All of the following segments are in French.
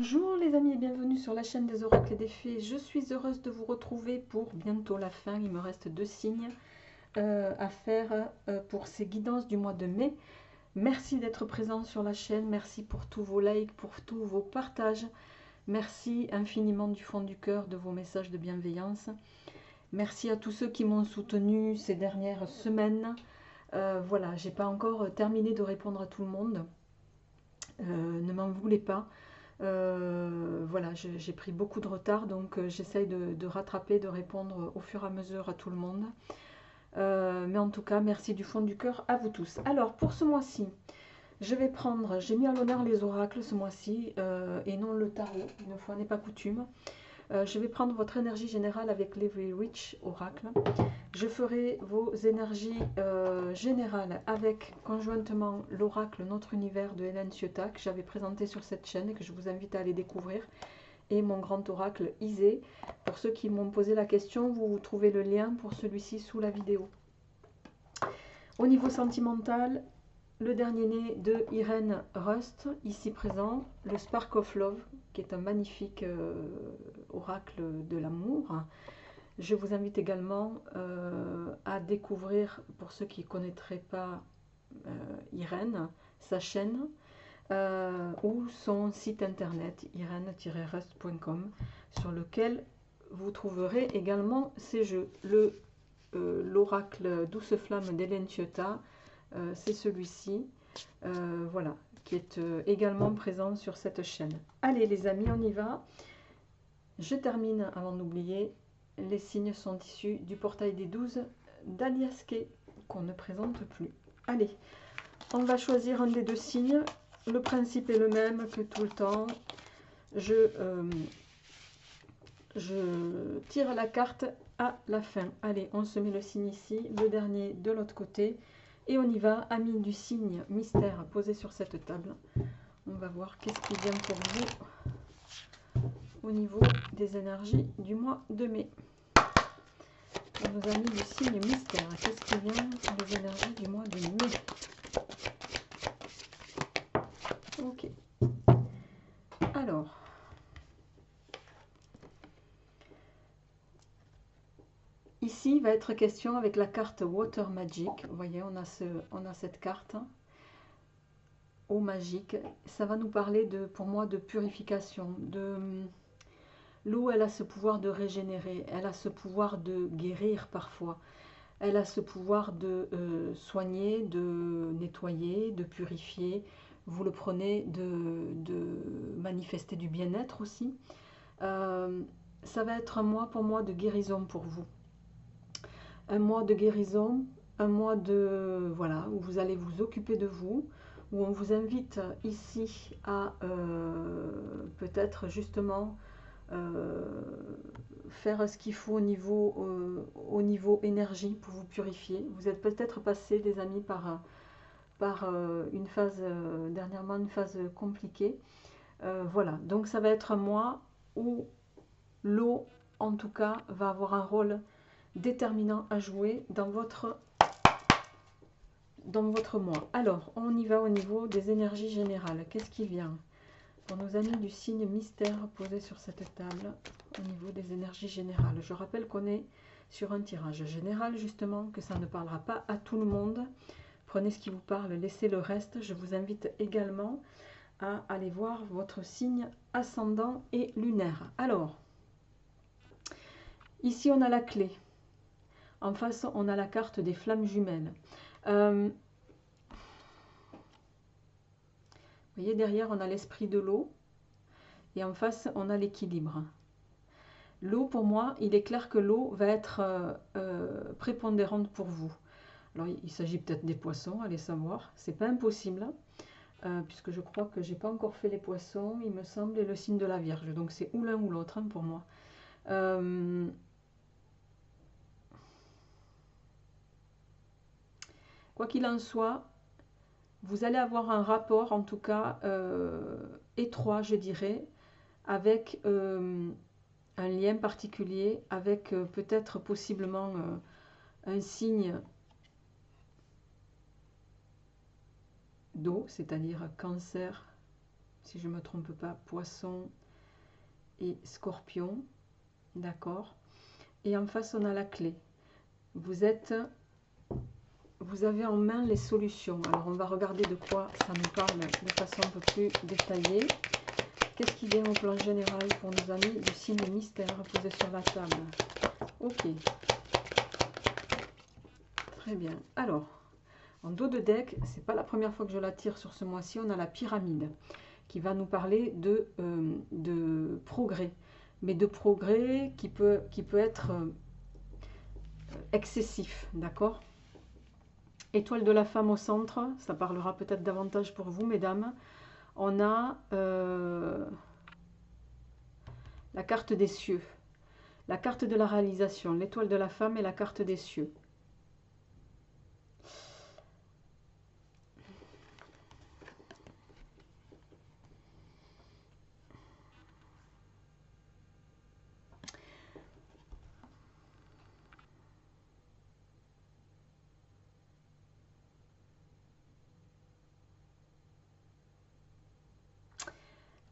Bonjour les amis et bienvenue sur la chaîne des oracles et des fées. Je suis heureuse de vous retrouver pour bientôt la fin. Il me reste 2 signes à faire pour ces guidances du mois de mai. Merci d'être présent sur la chaîne. Merci pour tous vos likes, pour tous vos partages. Merci infiniment du fond du cœur de vos messages de bienveillance. Merci à tous ceux qui m'ont soutenu ces dernières semaines. Voilà, j'ai pas encore terminé de répondre à tout le monde. Ne m'en voulez pas. Voilà, j'ai pris beaucoup de retard, donc j'essaye de rattraper, de répondre au fur et à mesure à tout le monde. Mais en tout cas, merci du fond du cœur à vous tous. Alors, pour ce mois-ci, j'ai mis à l'honneur les oracles ce mois-ci, et non le tarot, une fois n'est pas coutume. Je vais prendre votre énergie générale avec l'Every Witch Oracle. Je ferai vos énergies générales avec conjointement l'oracle Notre Univers de Hélène Ciotat que j'avais présenté sur cette chaîne et que je vous invite à aller découvrir. Et mon grand oracle Isée. Pour ceux qui m'ont posé la question, vous trouvez le lien pour celui-ci sous la vidéo. Au niveau sentimental, le dernier-né de Irène Rust, ici présent, le Spark of Love, qui est un magnifique oracle de l'amour. Je vous invite également à découvrir, pour ceux qui ne connaîtraient pas Irène, sa chaîne ou son site internet irène-rust.com, sur lequel vous trouverez également ces jeux. L'oracle Douce Flamme d'Hélène Ciotat, c'est celui-ci, voilà, qui est également présent sur cette chaîne. Allez les amis, on y va. Je termine avant d'oublier. Les signes sont issus du portail des 12 d'Alias Kay, qu'on ne présente plus. Allez, on va choisir un des 2 signes. Le principe est le même que tout le temps. Je tire la carte à la fin. Allez, on se met le signe ici, le dernier de l'autre côté. Et on y va, amis du signe mystère posé sur cette table. On va voir qu'est-ce qui vient pour vous au niveau des énergies du mois de mai. Nos amis du signe mystère, qu'est-ce qui vient pour les énergies du mois de mai? Ok. Alors, ici il va être question avec la carte Water Magic. Vous voyez, on a cette carte eau magique. Ça va nous parler pour moi de purification, l'eau. Elle a ce pouvoir de régénérer, elle a ce pouvoir de guérir parfois. Elle a ce pouvoir de soigner, de nettoyer, de purifier. Vous le prenez de manifester du bien-être aussi. Ça va être un mois pour moi de guérison pour vous. Un mois de guérison, un mois de voilà, où vous allez vous occuper de vous, où on vous invite ici à peut-être justement faire ce qu'il faut au niveau énergie pour vous purifier. Vous êtes peut-être passé, les amis, par une phase, dernièrement, une phase compliquée. Voilà, donc ça va être un mois où l'eau, en tout cas, va avoir un rôle déterminant à jouer dans votre mois. Alors, on y va au niveau des énergies générales. Qu'est-ce qui vient pour nos amis du signe mystère posé sur cette table au niveau des énergies générales? Je rappelle qu'on est sur un tirage général, justement, que ça ne parlera pas à tout le monde. Prenez ce qui vous parle, laissez le reste. Je vous invite également à aller voir votre signe ascendant et lunaire. Alors, ici on a la clé. En face, on a la carte des flammes jumelles. Vous voyez, derrière, on a l'esprit de l'eau. Et en face, on a l'équilibre. L'eau, pour moi, il est clair que l'eau va être prépondérante pour vous. Alors, il s'agit peut-être des poissons, allez savoir. C'est pas impossible, puisque je crois que j'ai pas encore fait les poissons, il me semble, et le signe de la Vierge. Donc, c'est ou l'un ou l'autre, hein, pour moi. Quoi qu'il en soit, vous allez avoir un rapport, en tout cas, étroit, je dirais, avec un lien particulier, avec peut-être possiblement un signe d'eau, c'est-à-dire Cancer, si je ne me trompe pas, Poisson et Scorpion, d'accord. Et en face, on a la clé. Vous avez en main les solutions. Alors, on va regarder de quoi ça nous parle de façon un peu plus détaillée. Qu'est-ce qui vient au plan général pour nos amis du signe mystère posé sur la table? Ok. Très bien. Alors, en dos de deck, c'est pas la première fois que je la tire sur ce mois-ci, on a la pyramide qui va nous parler de progrès. Mais de progrès qui peut être excessif, d'accord? Étoile de la femme au centre, ça parlera peut-être davantage pour vous, mesdames. On a la carte des cieux, la carte de la réalisation, l'étoile de la femme et la carte des cieux.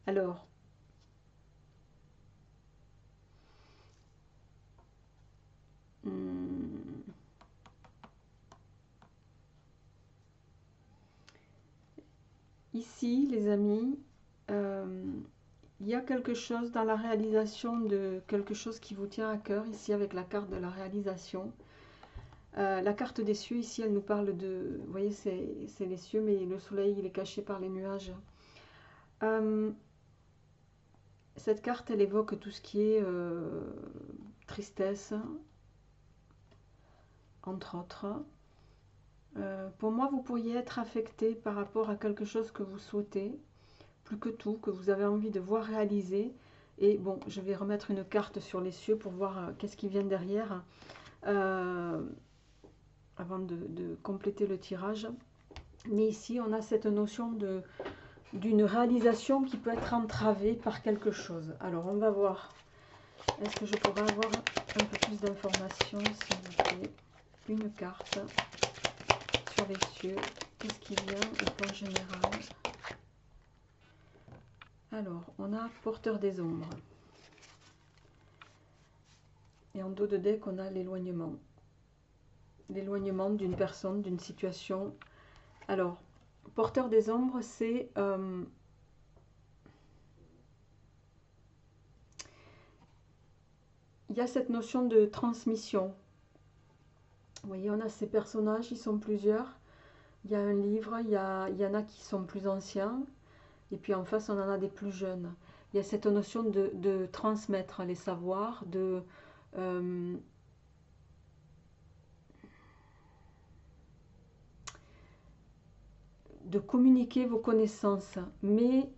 Alors, ici, les amis, il y a quelque chose dans la réalisation de quelque chose qui vous tient à cœur, ici avec la carte de la réalisation. La carte des cieux, ici, elle nous parle de... Vous voyez, c'est les cieux, mais le soleil, il est caché par les nuages. Cette carte, elle évoque tout ce qui est tristesse, entre autres. Pour moi, vous pourriez être affecté par rapport à quelque chose que vous souhaitez, plus que tout, que vous avez envie de voir réaliser. Et bon, je vais remettre une carte sur les cieux pour voir qu'est-ce qui vient derrière, avant de compléter le tirage. Mais ici, on a cette notion d'une réalisation qui peut être entravée par quelque chose. Alors, on va voir. Est-ce que je pourrais avoir un peu plus d'informations, s'il vous plaît? Une carte sur les cieux. Qu'est-ce qui vient au plan général? Alors, on a porteur des ombres. Et en dos de deck, on a l'éloignement. L'éloignement d'une personne, d'une situation. Alors, porteur des ombres, c'est... il y a cette notion de transmission. Vous voyez, on a ces personnages, ils sont plusieurs. Il y a un livre, il y en a qui sont plus anciens. Et puis en face, on en a des plus jeunes. Il y a cette notion de transmettre les savoirs, de communiquer vos connaissances. Mais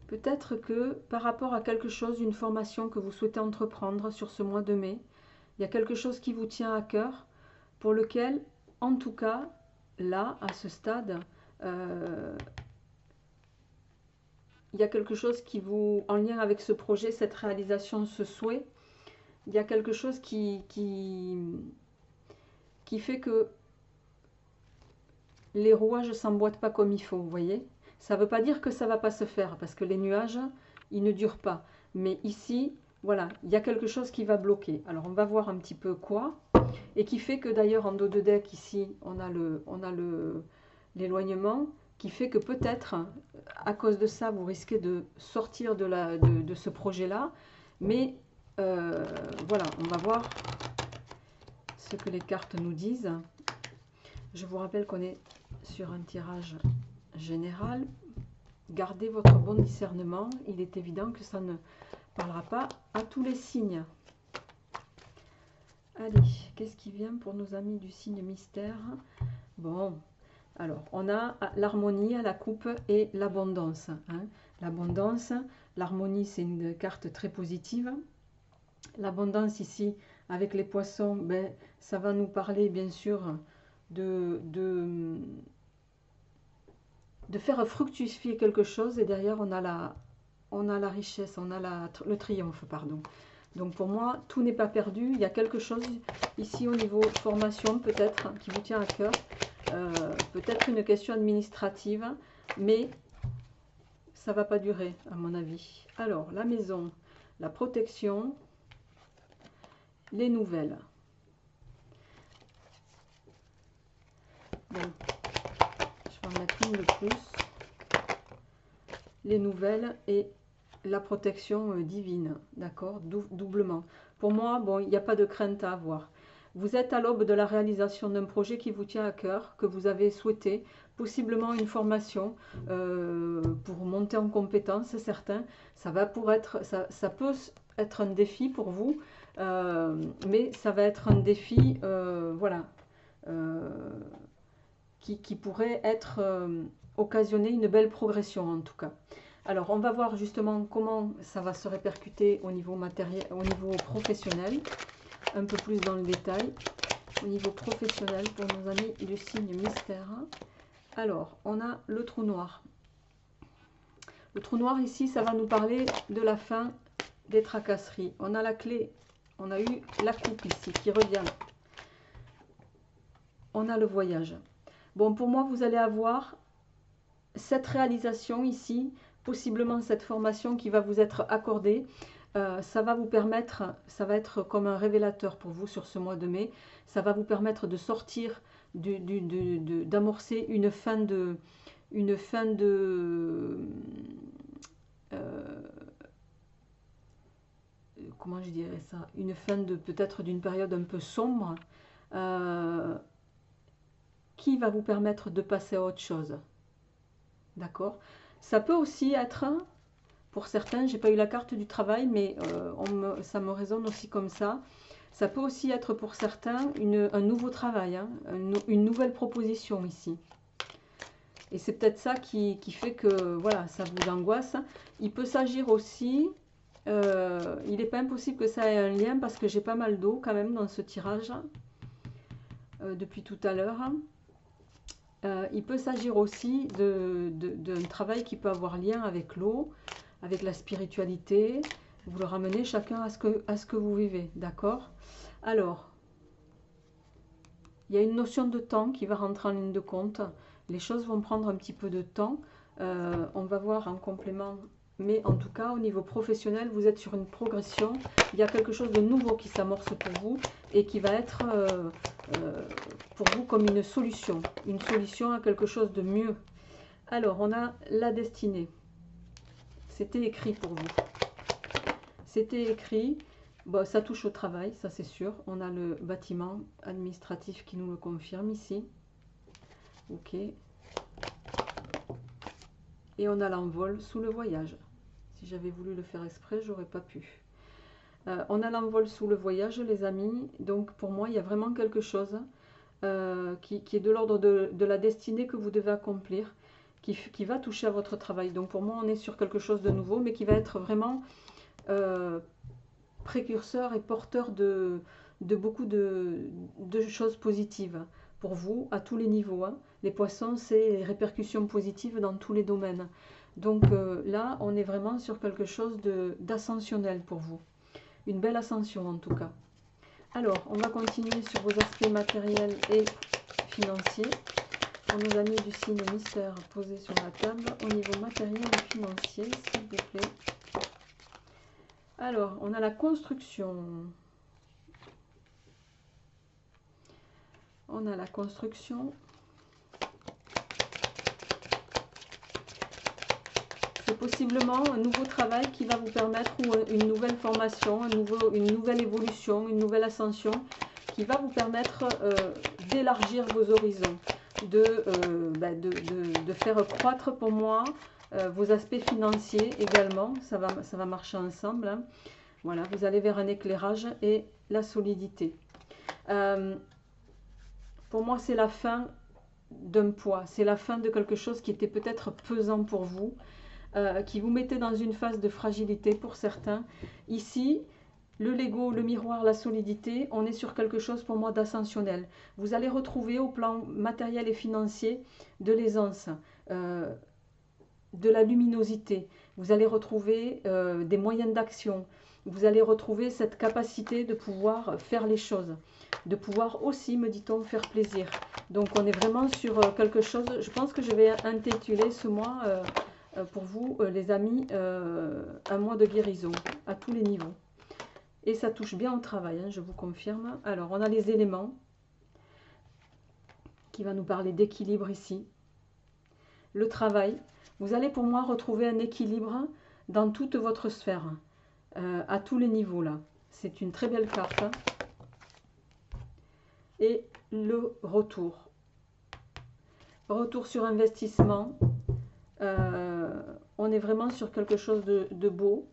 peut-être que par rapport à quelque chose, une formation que vous souhaitez entreprendre sur ce mois de mai, il y a quelque chose qui vous tient à cœur, pour lequel, en tout cas, là, à ce stade, il y a quelque chose qui vous, en lien avec ce projet, cette réalisation, ce souhait, il y a quelque chose qui fait que les rouages ne s'emboîtent pas comme il faut, vous voyez. Ça ne veut pas dire que ça ne va pas se faire, parce que les nuages, ils ne durent pas. Mais ici, voilà, il y a quelque chose qui va bloquer. Alors, on va voir un petit peu quoi. Et qui fait que d'ailleurs, en dos de deck, ici, on a l'éloignement, qui fait que peut-être, à cause de ça, vous risquez de sortir de ce projet-là. Mais voilà, on va voir ce que les cartes nous disent. Je vous rappelle qu'on est sur un tirage général. Gardez votre bon discernement. Il est évident que ça ne parlera pas à tous les signes. Allez, qu'est-ce qui vient pour nos amis du signe mystère? Bon, alors, on a l'harmonie, la coupe et l'abondance. Hein. L'abondance, l'harmonie, c'est une carte très positive. L'abondance ici, avec les poissons, ben, ça va nous parler, bien sûr, de faire fructifier quelque chose. Et derrière, on a la richesse, on a le triomphe, pardon. Donc pour moi, tout n'est pas perdu. Il y a quelque chose ici au niveau formation, peut-être, qui vous tient à cœur. peut-être une question administrative, mais ça va pas durer à mon avis. Alors, la maison, la protection, les nouvelles. Bon, je vais en mettre une de plus. Les nouvelles et la protection divine, d'accord, doublement. Pour moi, bon, il n'y a pas de crainte à avoir. Vous êtes à l'aube de la réalisation d'un projet qui vous tient à cœur, que vous avez souhaité, possiblement une formation pour monter en compétence, c'est certain. Ça peut être un défi pour vous, mais ça va être un défi, voilà, qui pourrait être occasionner une belle progression en tout cas. Alors, on va voir justement comment ça va se répercuter au niveau matériel, au niveau professionnel, un peu plus dans le détail. Au niveau professionnel, pour nos amis du signe mystère. Alors, on a le trou noir. Le trou noir ici, ça va nous parler de la fin des tracasseries. On a la clé, on a eu la coupe ici qui revient. On a le voyage. Bon, pour moi, vous allez avoir cette réalisation ici, possiblement cette formation qui va vous être accordée. Ça va vous permettre, ça va être comme un révélateur pour vous sur ce mois de mai. Ça va vous permettre de sortir, d'amorcer une fin de comment je dirais ça, une fin de peut-être d'une période un peu sombre, qui va vous permettre de passer à autre chose. D'accord? Ça peut aussi être, pour certains, j'ai pas eu la carte du travail, mais ça me résonne aussi comme ça. Ça peut aussi être pour certains un nouveau travail, hein, une nouvelle proposition ici. Et c'est peut-être ça qui fait que voilà, ça vous angoisse. Il peut s'agir aussi, il n'est pas impossible que ça ait un lien parce que j'ai pas mal d'eau quand même dans ce tirage depuis tout à l'heure. Il peut s'agir aussi d'un travail qui peut avoir lien avec l'eau, avec la spiritualité. Vous le ramenez chacun à ce que vous vivez, d'accord? Alors, il y a une notion de temps qui va rentrer en ligne de compte. Les choses vont prendre un petit peu de temps. On va voir en complément. Mais en tout cas, au niveau professionnel, vous êtes sur une progression. Il y a quelque chose de nouveau qui s'amorce pour vous et qui va être pour vous comme une solution à quelque chose de mieux. Alors, on a la destinée. C'était écrit pour vous. C'était écrit. Bon, ça touche au travail, ça c'est sûr. On a le bâtiment administratif qui nous le confirme ici. Ok. Et on a l'envol sous le voyage. Si j'avais voulu le faire exprès, j'aurais pas pu. On a l'envol sous le voyage, les amis. Donc pour moi, il y a vraiment quelque chose qui est de l'ordre de la destinée que vous devez accomplir, qui va toucher à votre travail. Donc pour moi, on est sur quelque chose de nouveau, mais qui va être vraiment précurseur et porteur de beaucoup de choses positives pour vous à tous les niveaux. Hein. Les poissons, c'est les répercussions positives dans tous les domaines. Donc là, on est vraiment sur quelque chose d'ascensionnel pour vous. Une belle ascension en tout cas. Alors, on va continuer sur vos aspects matériels et financiers. Pour nos amis du signe mystère posés sur la table, au niveau matériel et financier, s'il vous plaît. Alors, on a la construction. On a la construction. C'est possiblement un nouveau travail qui va vous permettre, ou une nouvelle formation, une nouvelle évolution, une nouvelle ascension, qui va vous permettre d'élargir vos horizons, de faire croître pour moi vos aspects financiers également. Ça va marcher ensemble. Hein. Voilà, vous allez vers un éclairage et la solidité. Pour moi, c'est la fin d'un poids. C'est la fin de quelque chose qui était peut-être pesant pour vous, qui vous mettait dans une phase de fragilité pour certains. Ici, le Lego, le miroir, la solidité, on est sur quelque chose pour moi d'ascensionnel. Vous allez retrouver au plan matériel et financier de l'aisance, de la luminosité. Vous allez retrouver des moyens d'action. vous allez retrouver cette capacité de pouvoir faire les choses, de pouvoir aussi, me dit-on, faire plaisir. Donc on est vraiment sur quelque chose, je pense que je vais intituler ce mois pour vous, les amis, un mois de guérison à tous les niveaux. Et ça touche bien au travail, hein, je vous confirme. Alors on a les éléments qui va nous parler d'équilibre ici. Le travail, vous allez pour moi retrouver un équilibre dans toute votre sphère. À tous les niveaux là. C'est une très belle carte. Et le retour. Retour sur investissement. On est vraiment sur quelque chose de beau.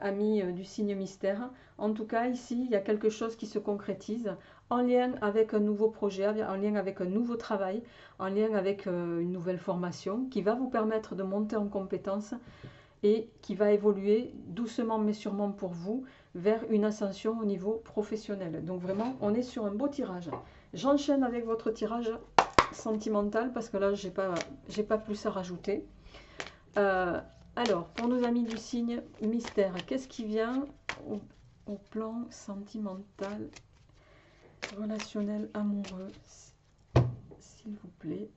Amis du signe mystère. En tout cas, ici, il y a quelque chose qui se concrétise en lien avec un nouveau projet, en lien avec un nouveau travail, en lien avec une nouvelle formation qui va vous permettre de monter en compétences et qui va évoluer doucement mais sûrement pour vous vers une ascension au niveau professionnel. Donc vraiment, on est sur un beau tirage. J'enchaîne avec votre tirage sentimental parce que là, j'ai pas plus à rajouter. Alors, pour nos amis du signe mystère, qu'est-ce qui vient au plan sentimental, relationnel, amoureux, s'il vous plaît?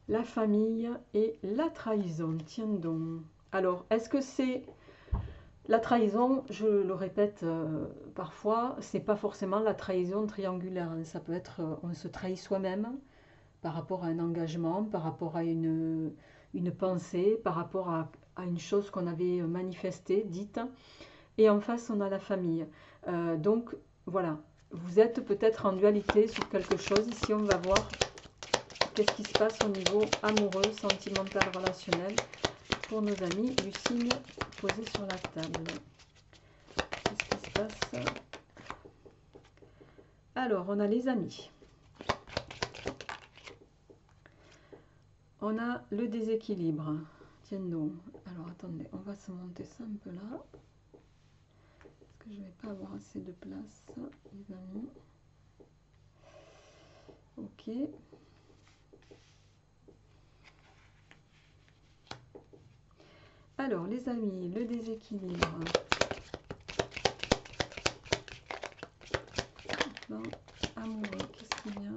La famille et la trahison. Tiens donc. Alors, est-ce que c'est la trahison? Je le répète parfois, c'est pas forcément la trahison triangulaire. Hein. Ça peut être, on se trahit soi-même par rapport à un engagement, par rapport à une pensée, par rapport à une chose qu'on avait manifestée, dite. Et en face, on a la famille. Donc, voilà. Vous êtes peut-être en dualité sur quelque chose. Ici, on va voir qu'est-ce qui se passe au niveau amoureux, sentimental, relationnel pour nos amis du signe posé sur la table. Qu'est-ce qui se passe? Alors, on a les amis. On a le déséquilibre. Tiens donc. Alors, attendez, on va se monter ça un peu là. Parce que je ne vais pas avoir assez de place, les amis. Ok. Alors, les amis, le déséquilibre. Plan amoureux, qu'est-ce qu'il y a?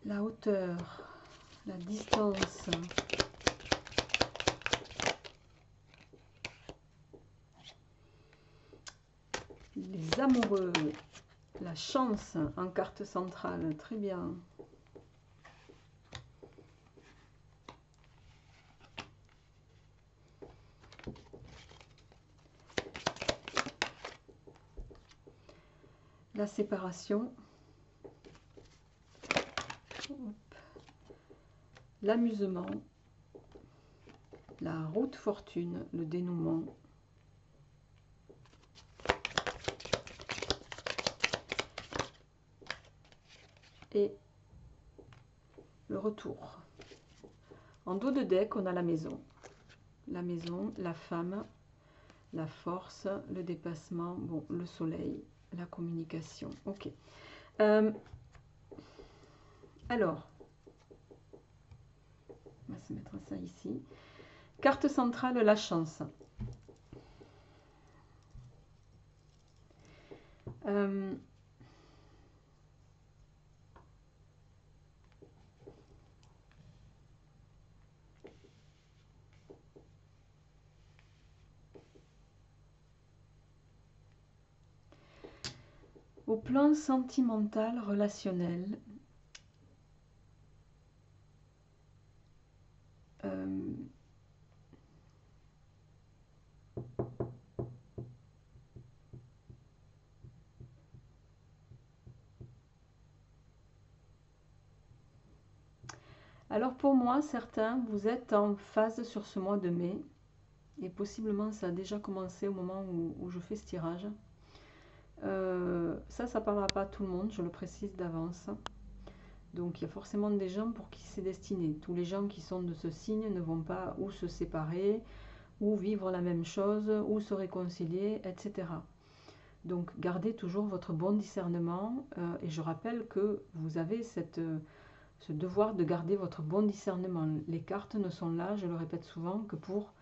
La hauteur, la distance. Les amoureux, la chance en carte centrale, très bien. La séparation, l'amusement, la route fortune, le dénouement, et le retour. En dos de deck, on a la maison, la femme, la force, le dépassement, bon, le soleil, la communication. Ok. Alors, on va se mettre ça ici. Carte centrale, la chance. Au plan sentimental, relationnel, alors pour moi, certains, vous êtes en phase sur ce mois de mai, et possiblement ça a déjà commencé au moment où je fais ce tirage. Ça ne parlera pas à tout le monde, je le précise d'avance. Donc il y a forcément des gens pour qui c'est destiné. Tous les gens qui sont de ce signe ne vont pas ou se séparer, ou vivre la même chose, ou se réconcilier, etc. Donc gardez toujours votre bon discernement, et je rappelle que vous avez ce devoir de garder votre bon discernement. Les cartes ne sont là, je le répète souvent, que pour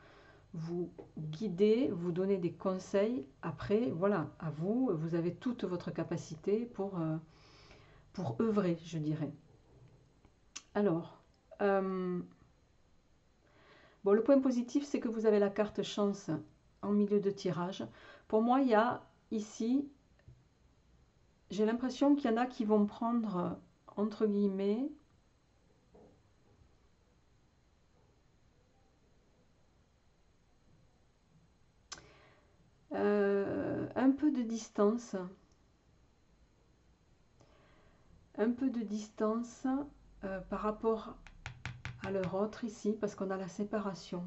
vous guider, vous donner des conseils. Après, voilà, à vous, vous avez toute votre capacité pour œuvrer, je dirais. Alors, bon, le point positif, c'est que vous avez la carte chance en milieu de tirage. Pour moi, il y a ici, j'ai l'impression qu'il y en a qui vont prendre, entre guillemets, un peu de distance. Un peu de distance par rapport à leur autre ici, parce qu'on a la séparation.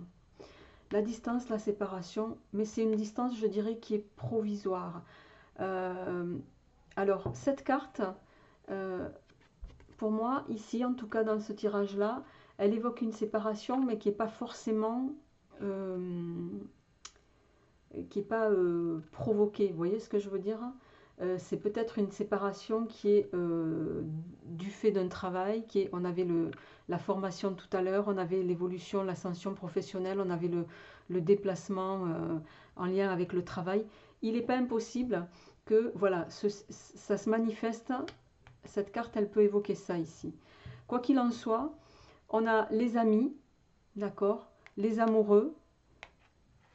La distance, la séparation, mais c'est une distance, je dirais, qui est provisoire. Alors, cette carte, pour moi, ici, en tout cas dans ce tirage-là, elle évoque une séparation, mais qui n'est pas forcément... qui n'est pas provoquée. Vous voyez ce que je veux dire? C'est peut-être une séparation qui est du fait d'un travail, on avait la formation tout à l'heure, on avait l'évolution, l'ascension professionnelle, on avait le déplacement en lien avec le travail. Il n'est pas impossible que voilà, ça se manifeste, cette carte elle peut évoquer ça ici. Quoi qu'il en soit, on a les amis, d'accord, les amoureux,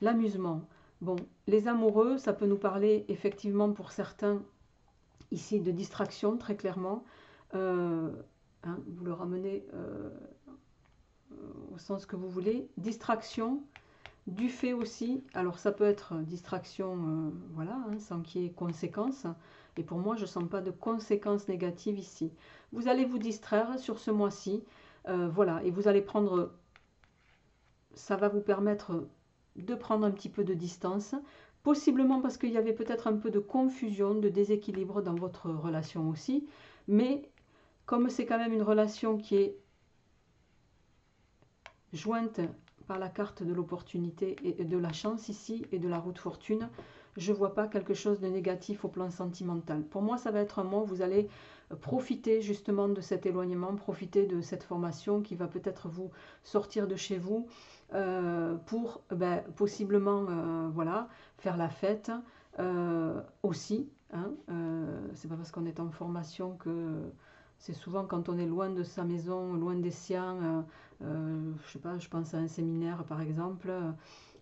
l'amusement. Bon, les amoureux, ça peut nous parler effectivement pour certains ici de distraction, très clairement. Vous le ramenez au sens que vous voulez. Distraction, du fait aussi, alors ça peut être distraction, voilà, sans qu'il y ait conséquences. Et pour moi, je ne sens pas de conséquences négatives ici. Vous allez vous distraire sur ce mois-ci, voilà, et vous allez prendre, ça va vous permettre de prendre un petit peu de distance, possiblement parce qu'il y avait peut-être un peu de confusion, de déséquilibre dans votre relation aussi, mais comme c'est quand même une relation qui est jointe par la carte de l'opportunité et de la chance ici et de la roue de fortune, je ne vois pas quelque chose de négatif au plan sentimental. Pour moi, ça va être un mois où vous allez profiter justement de cet éloignement, profiter de cette formation qui va peut-être vous sortir de chez vous pour possiblement voilà, faire la fête aussi. C'est pas parce qu'on est en formation que c'est souvent quand on est loin de sa maison, loin des siens, je sais pas, je pense à un séminaire par exemple.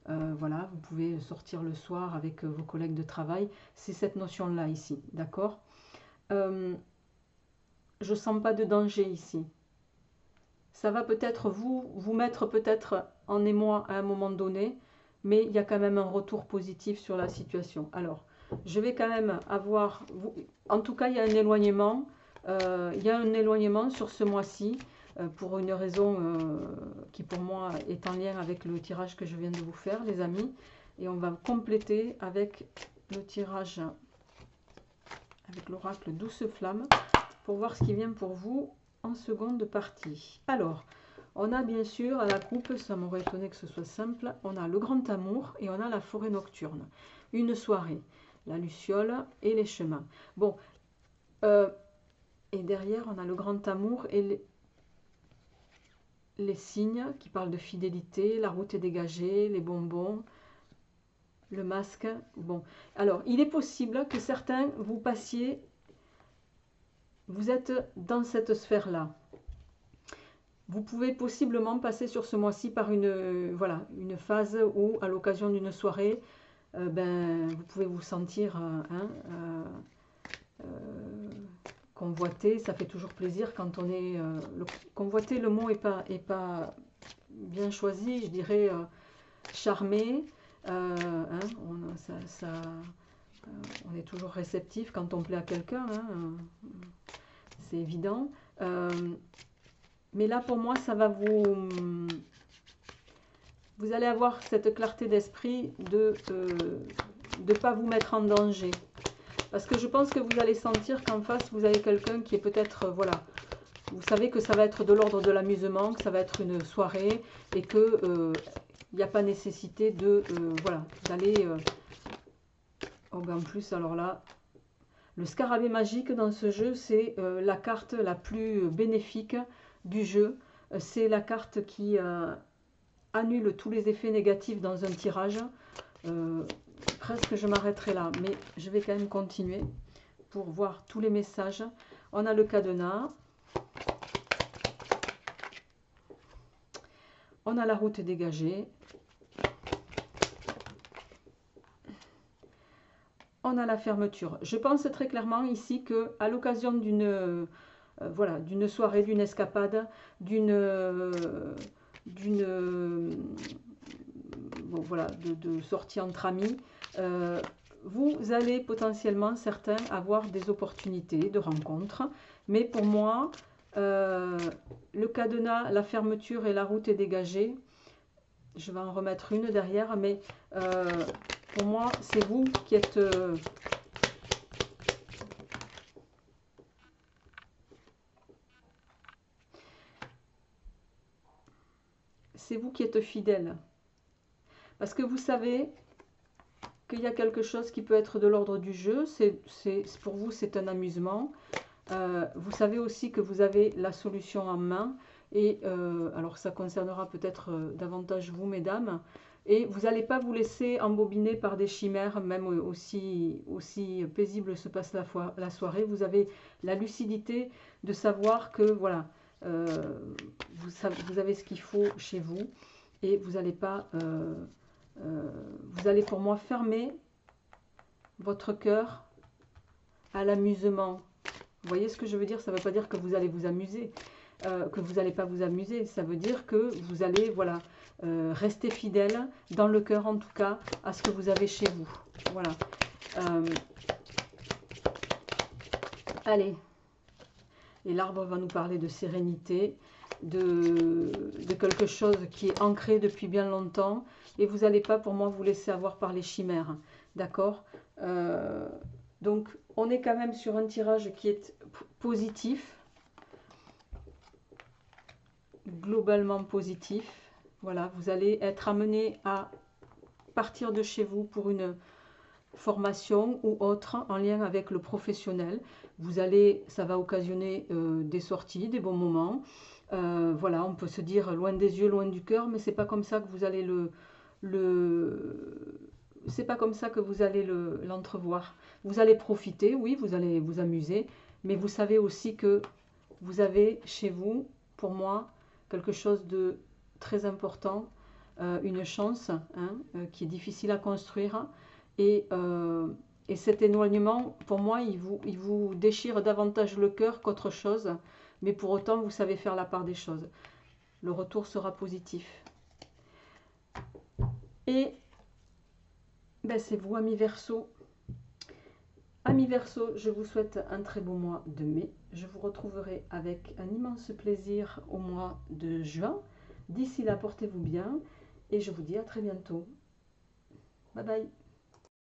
Voilà, vous pouvez sortir le soir avec vos collègues de travail. C'est cette notion-là ici, d'accord? Je ne sens pas de danger ici. Ça va peut-être vous mettre peut-être en émoi à un moment donné, mais il y a quand même un retour positif sur la situation. Alors, je vais quand même avoir... En tout cas, il y a un éloignement. Il y a un éloignement sur ce mois-ci, pour une raison qui pour moi est en lien avec le tirage que je viens de vous faire, les amis. Et on va compléter avec le tirage avec l'oracle Douce Flamme pour voir ce qui vient pour vous en seconde partie. Alors, on a bien sûr à la coupe, ça m'aurait étonné que ce soit simple, on a le grand amour et on a la forêt nocturne. Une soirée, la luciole et les chemins. Bon, et derrière on a le grand amour et les signes qui parlent de fidélité, la route est dégagée, les bonbons, le masque. Bon, alors il est possible que certains vous passiez, vous êtes dans cette sphère-là. Vous pouvez possiblement passer sur ce mois-ci par voilà, une phase où, à l'occasion d'une soirée, vous pouvez vous sentir convoité. Ça fait toujours plaisir quand on est... convoité, le mot est pas bien choisi, je dirais charmé. On est toujours réceptif quand on plaît à quelqu'un, c'est évident. Mais là, pour moi, ça va vous allez avoir cette clarté d'esprit de ne pas vous mettre en danger. Parce que je pense que vous allez sentir qu'en face, vous avez quelqu'un qui est peut-être, voilà, vous savez que ça va être de l'ordre de l'amusement, que ça va être une soirée, et que il n'y a pas nécessité de, voilà, d'aller... oh ben en plus, alors là, le scarabée magique dans ce jeu, c'est la carte la plus bénéfique du jeu. C'est la carte qui annule tous les effets négatifs dans un tirage, presque je m'arrêterai là. Mais je vais quand même continuer pour voir tous les messages. On a le cadenas. On a la route dégagée. On a la fermeture. Je pense très clairement ici que à l'occasion d'une voilà, d'une soirée, d'une escapade, bon, voilà, de sortie entre amis, vous allez potentiellement certains avoir des opportunités de rencontres. Mais pour moi, le cadenas, la fermeture et la route est dégagée. Je vais en remettre une derrière, mais pour moi, c'est vous qui êtes... c'est vous qui êtes fidèle. Parce que vous savez qu'il y a quelque chose qui peut être de l'ordre du jeu. Pour vous, c'est un amusement. Vous savez aussi que vous avez la solution en main. Et alors, ça concernera peut-être davantage vous, mesdames. Et vous n'allez pas vous laisser embobiner par des chimères, même aussi paisible se passe la soirée. Vous avez la lucidité de savoir que, voilà, vous avez ce qu'il faut chez vous. Et vous n'allez pas... vous allez pour moi fermer votre cœur à l'amusement. Vous voyez ce que je veux dire? Ça ne veut pas dire que vous allez vous amuser, que vous n'allez pas vous amuser. Ça veut dire que vous allez, voilà, rester fidèle, dans le cœur en tout cas, à ce que vous avez chez vous. Voilà. Allez. Et l'arbre va nous parler de sérénité, de quelque chose qui est ancré depuis bien longtemps. Et vous n'allez pas, pour moi, vous laisser avoir par les chimères. D'accord? Donc, on est quand même sur un tirage qui est positif. Globalement positif. Voilà, vous allez être amené à partir de chez vous pour une formation ou autre en lien avec le professionnel. Ça va occasionner des sorties, des bons moments. Voilà, on peut se dire loin des yeux, loin du cœur, mais c'est pas comme ça que vous allez c'est pas comme ça que vous allez l'entrevoir. Vous allez profiter, oui, vous allez vous amuser, mais vous savez aussi que vous avez chez vous, pour moi, quelque chose de très important, une chance hein, qui est difficile à construire. Et cet éloignement, pour moi, il vous déchire davantage le cœur qu'autre chose. Mais pour autant, vous savez faire la part des choses. Le retour sera positif. Et ben, c'est vous, amis Verseau. Amis Verseau, je vous souhaite un très beau mois de mai. Je vous retrouverai avec un immense plaisir au mois de juin. D'ici là, portez-vous bien et je vous dis à très bientôt. Bye bye.